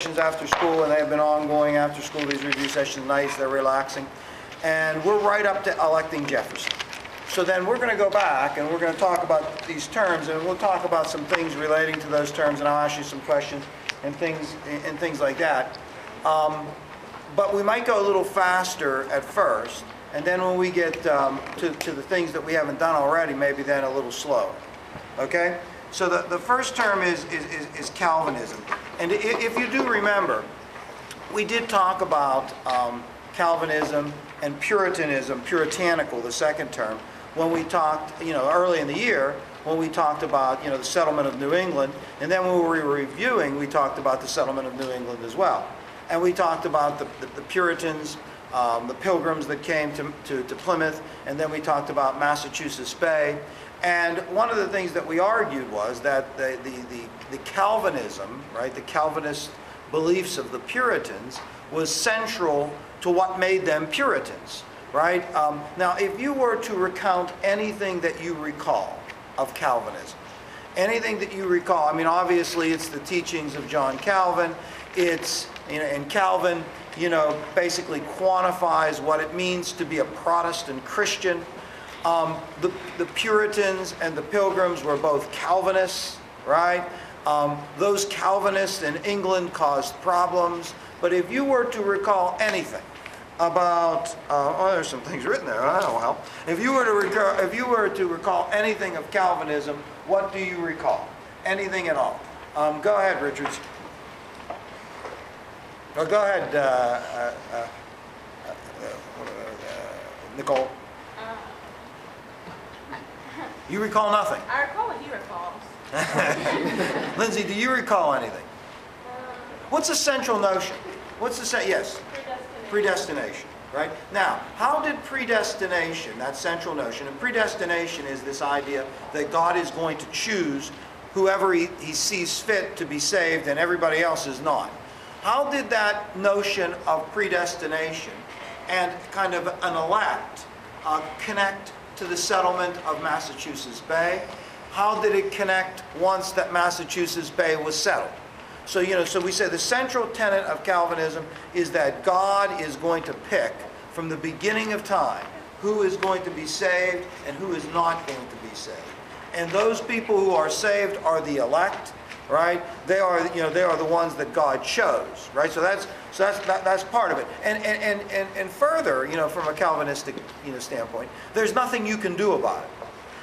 After school, and they have been ongoing after school. These review sessions, nice, they're relaxing. And we're right up to electing Jefferson. So then we're going to go back and we're going to talk about these terms, and we'll talk about some things relating to those terms, and I'll ask you some questions and things like that. But we might go a little faster at first, and then when we get to the things that we haven't done already, maybe then a little slower. Okay? So the first term is Calvinism. And if you do remember, we did talk about Calvinism and Puritanism, puritanical, the second term, when we talked, early in the year, when we talked about, the settlement of New England. And then when we were reviewing, we talked about the settlement of New England as well. And we talked about the Puritans, the Pilgrims that came to Plymouth, and then we talked about Massachusetts Bay. And one of the things that we argued was that the Calvinism, right, the Calvinist beliefs of the Puritans was central to what made them Puritans, right? Now, if you were to recount anything that you recall of Calvinism, anything that you recall, I mean, obviously it's the teachings of John Calvin. It's, and Calvin, basically quantifies what it means to be a Protestant Christian. The Puritans and the Pilgrims were both Calvinists, right? Those Calvinists in England caused problems. But if you were to recall anything about, there's some things written there. Oh well. If you were to recall anything of Calvinism, what do you recall? Anything at all? Go ahead, Richards. Go ahead, Nicole. You recall nothing? I recall what he recalls. Lindsay, do you recall anything? What's the central notion? Yes? Predestination, right? Now, how did predestination, that central notion, and predestination is this idea that God is going to choose whoever he sees fit to be saved and everybody else is not. How did that notion of predestination and kind of an elect connect to the settlement of Massachusetts Bay? How did it connect once that Massachusetts Bay was settled? So, so we say the central tenet of Calvinism is that God is going to pick from the beginning of time who is going to be saved and who is not going to be saved. And those people who are saved are the elect, right? They are the ones that God chose, right? So that's part of it. And further, from a Calvinistic standpoint, there's nothing you can do about it.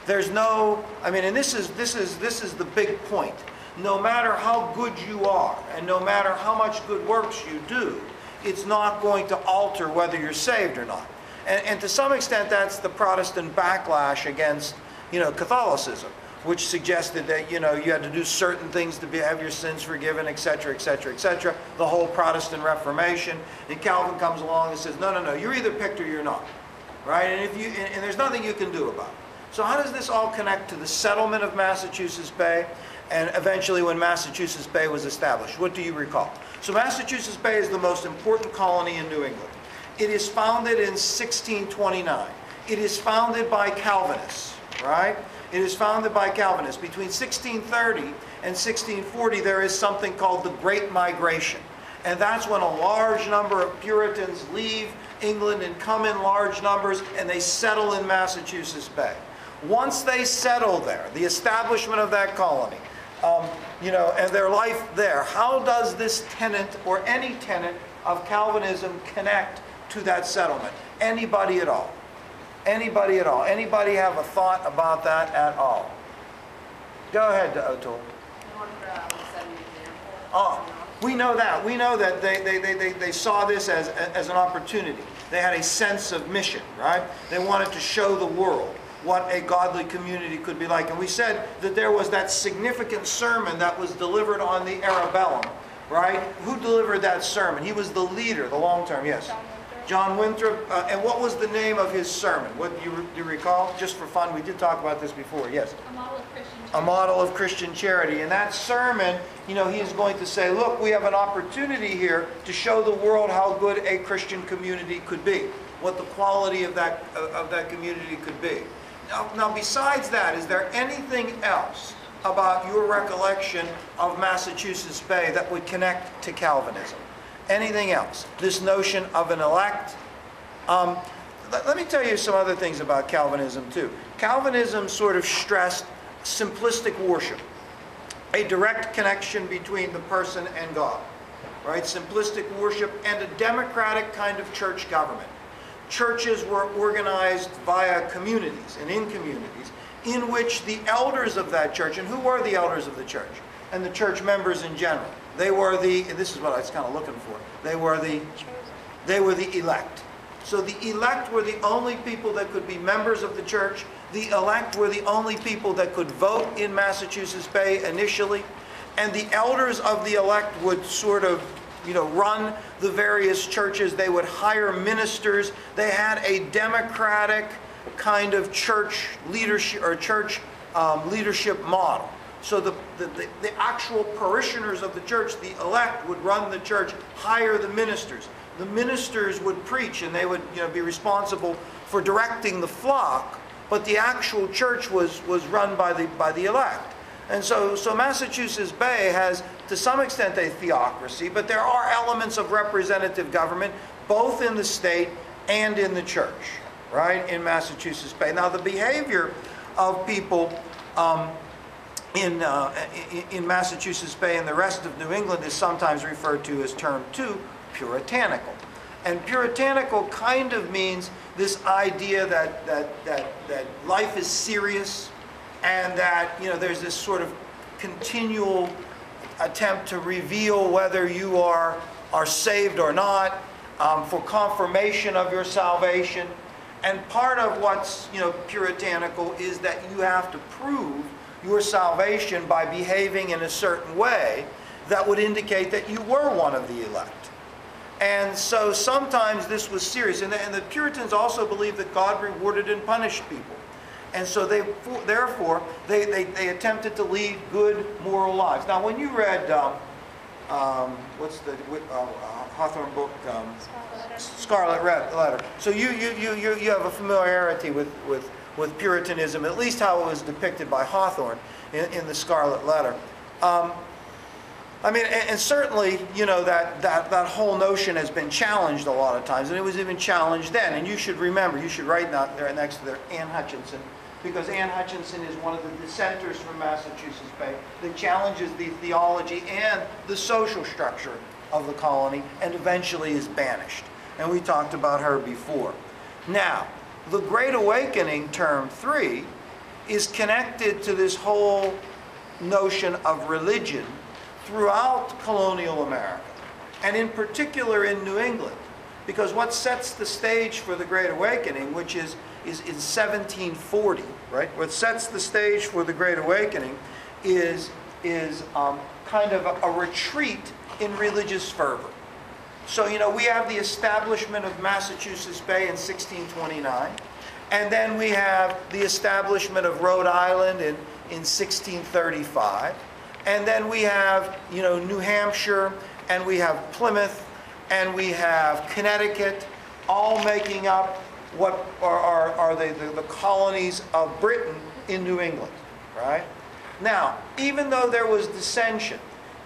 There's no, and this is the big point. No matter how good you are, and no matter how much good works you do, it's not going to alter whether you're saved or not. And to some extent, that's the Protestant backlash against, Catholicism, which suggested that, you had to do certain things to have your sins forgiven, etc., etc., etc. The whole Protestant Reformation. And Calvin comes along and says, no, you're either picked or you're not, right? And there's nothing you can do about it. So how does this all connect to the settlement of Massachusetts Bay and eventually when Massachusetts Bay was established? What do you recall? So Massachusetts Bay is the most important colony in New England. It is founded in 1629. It is founded by Calvinists, right? It is founded by Calvinists. Between 1630 and 1640, there is something called the Great Migration. And that's when a large number of Puritans leave England and come in large numbers, and they settle in Massachusetts Bay. Once they settle there, the establishment of that colony, and their life there, how does this tenet or any tenet of Calvinism connect to that settlement? Anybody at all? Anybody at all? Anybody have a thought about that at all? Go ahead, O'Toole. We know that. We know that they saw this as an opportunity. They had a sense of mission, right? They wanted to show the world what a godly community could be like. And we said that there was that significant sermon that was delivered on the Arabellum, right? Who delivered that sermon? He was the leader, the long-term, yes. John Winthrop. And what was the name of his sermon? What do you recall? Just for fun, we did talk about this before, yes. A model of Christian charity. A model of Christian charity. And that sermon, he is going to say, look, we have an opportunity here to show the world how good a Christian community could be, what the quality of that community could be. Now, besides that, is there anything else about your recollection of Massachusetts Bay that would connect to Calvinism? Anything else? This notion of an elect. Let me tell you some other things about Calvinism too. Calvinism sort of stressed simplistic worship, a direct connection between the person and God, right? Simplistic worship and a democratic kind of church government. Churches were organized via communities and in communities in which the elders of that church, and who were the elders of the church? And the church members in general. They were the, and this is what I was kind of looking for, they were the elect. So the elect were the only people that could be members of the church. The elect were the only people that could vote in Massachusetts Bay initially. And the elders of the elect would sort of, run the various churches. They would hire ministers. They had a democratic kind of church leadership or church leadership model. So the actual parishioners of the church, the elect, would run the church, hire the ministers. The ministers would preach, and they would be responsible for directing the flock, but the actual church was run by the elect. And so Massachusetts Bay has, to some extent, a theocracy, but there are elements of representative government, both in the state and in the church, right, in Massachusetts Bay. Now, the behavior of people in Massachusetts Bay and the rest of New England is sometimes referred to as term 2, puritanical. And puritanical kind of means this idea that life is serious and that there's this sort of continual attempt to reveal whether you are saved or not, for confirmation of your salvation. And part of what's puritanical is that you have to prove your salvation by behaving in a certain way that would indicate that you were one of the elect. And so sometimes this was serious. And the Puritans also believed that God rewarded and punished people. And so therefore, they attempted to lead good moral lives. Now, when you read, what's the Hawthorne book? Scarlet Letter. So you have a familiarity with Puritanism, at least how it was depicted by Hawthorne in the Scarlet Letter. And certainly, that whole notion has been challenged a lot of times, and it was even challenged then. And you should remember, you should write there next to there, Anne Hutchinson, because Anne Hutchinson is one of the dissenters from Massachusetts Bay that challenges the theology and the social structure of the colony, and eventually is banished. And we talked about her before. Now, the Great Awakening, term 3, is connected to this whole notion of religion throughout colonial America, and in particular in New England, because what sets the stage for the Great Awakening, which is in 1740, right? What sets the stage for the Great Awakening is kind of a retreat in religious fervor. So, we have the establishment of Massachusetts Bay in 1629, and then we have the establishment of Rhode Island in 1635. And then we have, New Hampshire, and we have Plymouth, and we have Connecticut, all making up what are the colonies of Britain in New England, right? Now, even though there was dissension,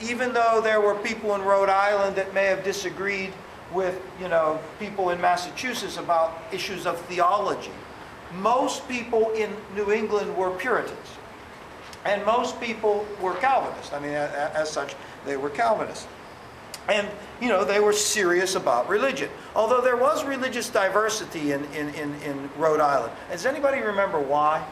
even though there were people in Rhode Island that may have disagreed with, people in Massachusetts about issues of theology, most people in New England were Puritans. And most people were Calvinists. As such, they were Calvinists. And, they were serious about religion. Although there was religious diversity in Rhode Island. Does anybody remember why?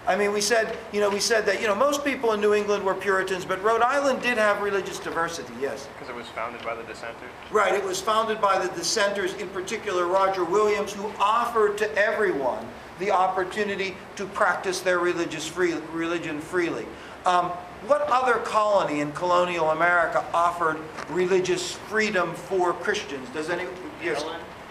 We said that, most people in New England were Puritans, but Rhode Island did have religious diversity, yes. Because it was founded by the dissenters? Right, it was founded by the dissenters, in particular Roger Williams, who offered to everyone the opportunity to practice their religion freely. What other colony in colonial America offered religious freedom for Christians? Does anyone? Yes,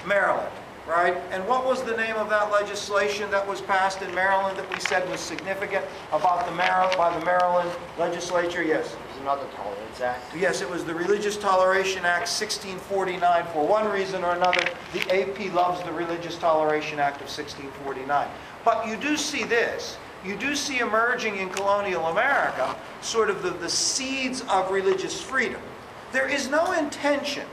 Maryland, right? And what was the name of that legislation that was passed in Maryland that we said was significant by the Maryland legislature? Yes. It was not the Tolerance Act. Yes, it was the Religious Toleration Act, 1649. For one reason or another, the AP loves the Religious Toleration Act of 1649. But you do see this. you do see emerging in colonial America sort of the seeds of religious freedom. There is no intention